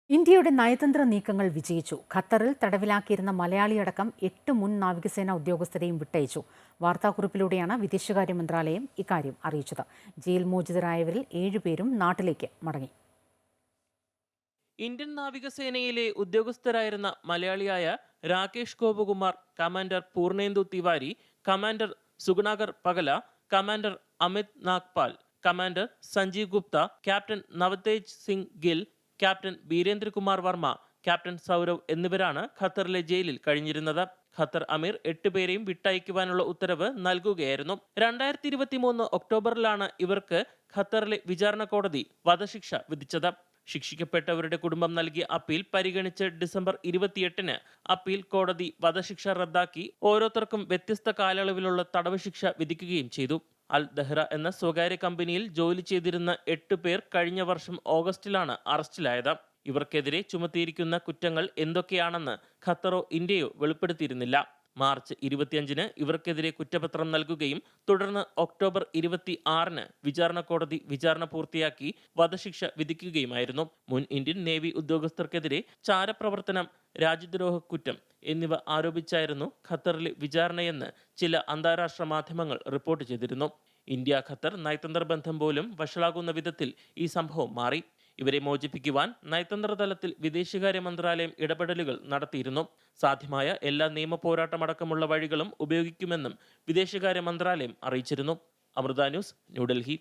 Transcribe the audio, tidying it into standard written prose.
ഇന്ത്യയുടെ നയതന്ത്ര നീക്കങ്ങൾ വിജയിച്ചു. ഖത്തറിൽ തടവിലാക്കിയിരുന്ന മലയാളിയടക്കം 8 മുൻ നാവികസേന ഉദ്യോഗസ്ഥരെയും വിട്ടയച്ചു. വാർത്താക്കുറിപ്പിലൂടെയാണ് വിദേശകാര്യ മന്ത്രാലയം ഇക്കാര്യം അറിയിച്ചത്. ജയിൽ മോചിതരായവരിൽ 7 പേരും നാട്ടിലേക്ക് മടങ്ങി. ഇന്ത്യൻ നാവികസേനയിലെ ഉദ്യോഗസ്ഥരായിരുന്ന മലയാളിയായ Rakesh Gopakumar, commander Purnendu Tiwari, commander Sugunakar Pakala, commander Amit Nagpal, commander Sanjeev Gupta, captain Navtej Singh Gill, captain Virendra Kumar Verma, captain Saurav എന്നിവരാണ് ഖത്തറിലെ ജയിലിൽ കഴിഞ്ഞിരുന്നത്. ഖത്തർ അമീർ 8 പേരെയും വിട്ടയക്കുവാനുള്ള ഉത്തരവ് നൽകുകയായിരുന്നു. 2023 ഒക്ടോബറിലാണ് ഇവർക്ക് ഖത്തറിലെ വിചാരണ കോടതി വധശിക്ഷ വിധിച്ചത്. ശിക്ഷിക്കപ്പെട്ടവരുടെ കുടുംബം നൽകിയ അപ്പീൽ പരിഗണിച്ച് ഡിസംബർ 28-ന് അപ്പീൽ കോടതി വധശിക്ഷ റദ്ദാക്കി ഓരോരുത്തർക്കും വ്യത്യസ്ത കാലയളവിലുള്ള തടവ് ശിക്ഷ വിധിക്കുകയും ചെയ്തു. അൽ ദഹ്റ എന്ന സ്വകാര്യ കമ്പനിയിൽ ജോലി ചെയ്തിരുന്ന 8 പേർ കഴിഞ്ഞ വർഷം ഓഗസ്റ്റിലാണ് അറസ്റ്റിലായത്. ഇവർക്കെതിരെ ചുമത്തിയിരിക്കുന്ന കുറ്റങ്ങൾ എന്തൊക്കെയാണെന്ന് ഖത്തറോ ഇന്ത്യയോ വെളിപ്പെടുത്തിയിരുന്നില്ല. മാർച്ച് 25-ന് ഇവർക്കെതിരെ കുറ്റപത്രം നൽകുകയും തുടർന്ന് ഒക്ടോബർ 26-ന് വിചാരണ കോടതി വിചാരണ പൂർത്തിയാക്കി വധശിക്ഷ വിധിക്കുകയുമായിരുന്നു. മുൻ ഇന്ത്യൻ നേവി ഉദ്യോഗസ്ഥർക്കെതിരെ ചാരപ്രവർത്തനം, രാജ്യദ്രോഹ കുറ്റം എന്നിവ ആരോപിച്ചായിരുന്നു ഖത്തറിലെ വിചാരണയെന്ന് ചില അന്താരാഷ്ട്ര മാധ്യമങ്ങൾ റിപ്പോർട്ട് ചെയ്തിരുന്നു. ഇന്ത്യ ഖത്തർ നയതന്ത്ര ബന്ധം പോലും വഷളാകുന്ന വിധത്തിൽ ഈ സംഭവം മാറി. ഇവരെ മോചിപ്പിക്കുവാൻ നയതന്ത്ര തലത്തിൽ വിദേശകാര്യ മന്ത്രാലയം ഇടപെടലുകൾ നടത്തിയിരുന്നു. സാധ്യമായ എല്ലാ നിയമ പോരാട്ടമടക്കമുള്ള വഴികളും ഉപയോഗിക്കുമെന്നും വിദേശകാര്യ മന്ത്രാലയം അറിയിച്ചിരുന്നു. അമൃത ന്യൂസ്, ന്യൂഡൽഹി.